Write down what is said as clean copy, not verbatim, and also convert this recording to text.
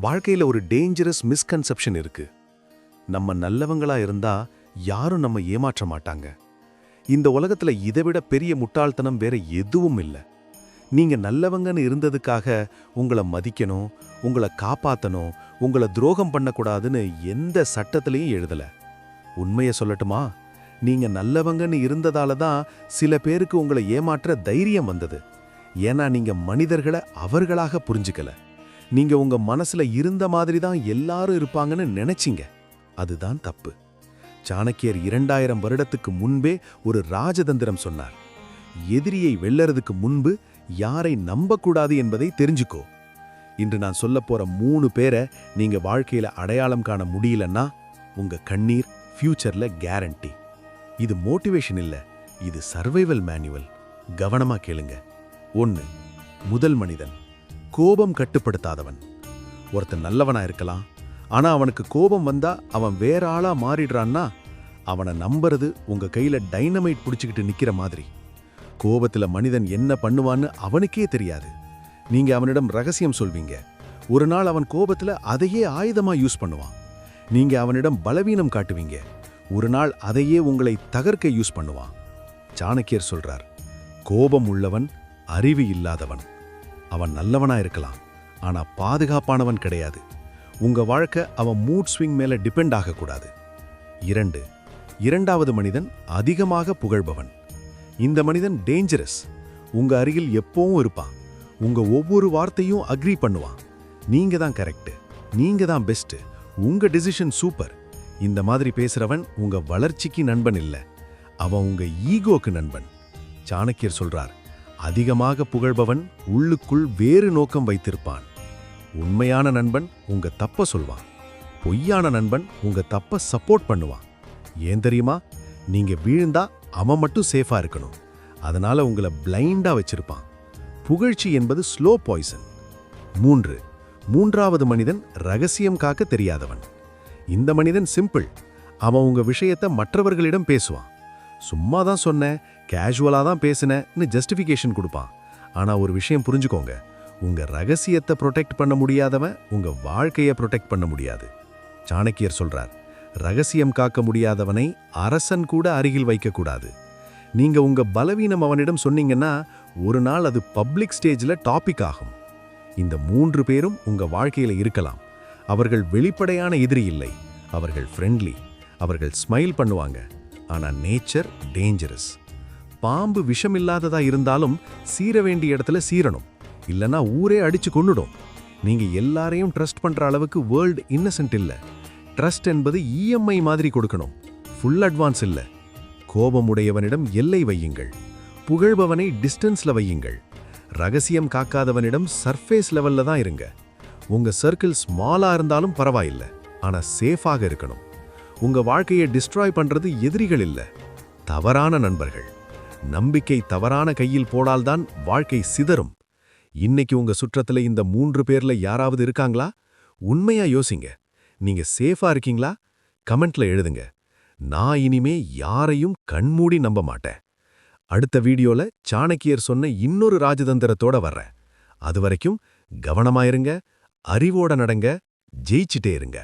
வாழ்க்கையில ஒரு dangerous misconception இருக்கு. நம்ம நல்லவங்களா இருந்தா யாரும் நம்ம ஏமாற்ற மாட்டாங்க. இந்த உலகத்துல இதைவிட பெரிய முட்டாள்தனம் வேற எதுவும் இல்ல. நீங்க நல்லவங்கன்னு இருந்ததுக்காக உங்களை மதிக்கணும், உங்களை காப்பாத்தணும், உங்களை துரோகம் பண்ணக்கூடாதுன்னு எந்த சட்டத்திலையும் எழுதல. உண்மைய சொல்லட்டுமா? நீங்க நல்லவங்கன்னு இருந்ததால தான் சில பேருக்கு உங்களை ஏமாற்ற தைரியம் வந்தது. ஏன்னா நீங்க மனிதர்களை அவர்களாக புரிஞ்சுக்கல. நீங்க உங்க மனசுல இருந்த மாதிரி தான் எல்லாரும் இருப்பாங்கன்னு நினைச்சீங்க. அதுதான் தப்பு. சாணக்கியர் 2000 வருடத்துக்கு முன்பே ஒரு ராஜதந்திரம் சொன்னார். எதிரியை வெல்லறதுக்கு முன்பு யாரை நம்பக்கூடாது என்பதை தெரிஞ்சுக்கோ. இன்று நான் சொல்ல போற 3 பேரை நீங்க வாழ்க்கையில அடையாளம் காண முடியலன்னா உங்க கண்ணீர் ஃபியூச்சர்ல கேரண்டி. இது மோட்டிவேஷன் இல்ல, இது சர்வைவல் மேனுவல். கவனமா கேளுங்க. 1. முதல் மனிதன், கோபம் கட்டுப்படுத்தாதவன். ஒருத்தன் நல்லவனா இருக்கலாம், ஆனா அவனுக்கு கோபம் வந்தா அவன் வேற ஆளா மாறிடுறான்னா அவனை நம்புறது உங்க கையில டைனமைட் பிடிச்சுக்கிட்டு நிக்கிற மாதிரி. கோபத்துல மனிதன் என்ன பண்ணுவான்னு அவனுக்கே தெரியாது. நீங்க அவனிடம் ரகசியம் சொல்வீங்க. ஒரு நாள் அவன் கோபத்துல அதையே ஆயுதமா யூஸ் பண்ணுவான். நீங்க அவனிடம் பலவீனம் காட்டுவீங்க. ஒரு நாள் அதையே உங்களை தகர்க்க யூஸ் பண்ணுவான். சாணக்கியர் சொல்றார், கோபம் உள்ளவன் அறிவு இல்லாதவன். அவன் நல்லவனா இருக்கலாம், ஆனா பாதுகாப்பானவன் கிடையாது. உங்க வாழ்க்கை அவன் மூட் ஸ்விங் மேல டிபெண்ட் ஆகக்கூடாது. 2. இரண்டாவது மனிதன் அதிகமாக புகழ்பவன். இந்த மனிதன் டேஞ்சரஸ். உங்க அருகில் எப்பவும் இருப்பான். உங்க ஒவ்வொரு வார்த்தையும் அக்ரி பண்ணுவான். நீங்க தான் கரெக்ட், நீங்க தான் பெஸ்ட், உங்க டிசிஷன் சூப்பர். இந்த மாதிரி பேசுறவன் உங்க வளர்ச்சிக்கு நண்பன் இல்ல, அவன் உங்க ஈகோக்கு நண்பன். சாணக்கியர் சொல்றார், அதிகமாக புகழ்பவன் உள்ளுக்குள் வேறு நோக்கம் வைத்திருப்பான். உண்மையான நண்பன் உங்க தப்ப சொல்வான். பொய்யான நண்பன் உங்க தப்ப சப்போர்ட் பண்ணுவான். ஏன் தெரியுமா? நீங்க வீழ்ந்தா அவன் மட்டும் சேஃபா இருக்கணும். அதனால உங்களை பிளைண்டா வச்சிருப்பான். புகழ்ச்சி என்பது ஸ்லோ பாய்சன். 3. மூன்றாவது மனிதன் ரகசியம் காக்க தெரியாதவன். இந்த மனிதன் சிம்பிள். அவன் உங்க விஷயத்தை மற்றவர்களிடம் பேசுவான். சும்மா தான் சொன்னேன், கேஷுவலா தான் பேசினேன்னு ஜஸ்டிஃபிகேஷன் கொடுப்பான். ஆனா ஒரு விஷயம் புரிஞ்சுக்கோங்க, உங்க ரகசியத்தை ப்ரொடெக்ட் பண்ண முடியாதவன் உங்க வாழ்க்கையை ப்ரொடெக்ட் பண்ண முடியாது. சாணக்கியர் சொல்றார், ரகசியம் காக்க முடியாதவனை அரசன் கூட அருகில் வைக்கக்கூடாது. நீங்க உங்க பலவீனம் அவனிடம் சொன்னீங்கன்னா ஒரு நாள் அது பப்ளிக் ஸ்டேஜில் டாபிக் ஆகும். இந்த 3 பேரும் உங்க வாழ்க்கையில இருக்கலாம். அவர்கள் வெளிப்படையான எதிரி இல்லை, அவர்கள் ஃப்ரெண்ட்லி. அவர்கள் ஸ்மைல் பண்ணுவாங்க, ஆனா நேச்சர் டேஞ்சரஸ். பாம்பு விஷமில்லாததா இருந்தாலும் சீர வேண்டிய இடத்துல சீரணும், இல்லனா ஊரே அடிச்சு கொன்னுடும். நீங்க எல்லாரையும் ட்ரஸ்ட் பண்ற அளவுக்கு வேர்ல்ட் இன்னசென்ட் இல்ல. ட்ரஸ்ட் என்பது இஎம்ஐ மாதிரி கொடுக்கணும், ஃபுல் அட்வான்ஸ் இல்ல. கோபம் உடையவனிடம் எல்லை வையுங்கள், புகழ்பவனை டிஸ்டன்ஸ்ல வையுங்கள். ரகசியம் காக்காதவனிடம் சர்ஃபேஸ் லெவல்ல தான் இருங்க. உங்க சர்க்கிள் ஸ்மாலா இருந்தாலும் பரவாயில்லை, ஆனா சேஃபாக இருக்கணும். உங்க வாழ்க்கையை டிஸ்ட்ராய் பண்றது எதிரிகள் இல்ல, தவறான நண்பர்கள். நம்பிக்கை தவறான கையில் போடால்தான் வாழ்க்கை சிதறும். இன்னைக்கு உங்க சுற்றத்துல இந்த 3 பேர்ல யாராவது இருக்காங்களா? உண்மையா யோசிங்க. நீங்க சேஃபா இருக்கீங்களா? கமெண்ட்ல எழுதுங்க. நான் இனிமே யாரையும் கண்மூடி நம்ப மாட்டேன். அடுத்த வீடியோல சாணக்கியர் சொன்ன இன்னொரு ராஜதந்திரத்தோட வர்றேன். அது வரைக்கும் கவனமாயிருங்க, அறிவோட நடங்க, ஜெயிச்சிட்டே இருங்க.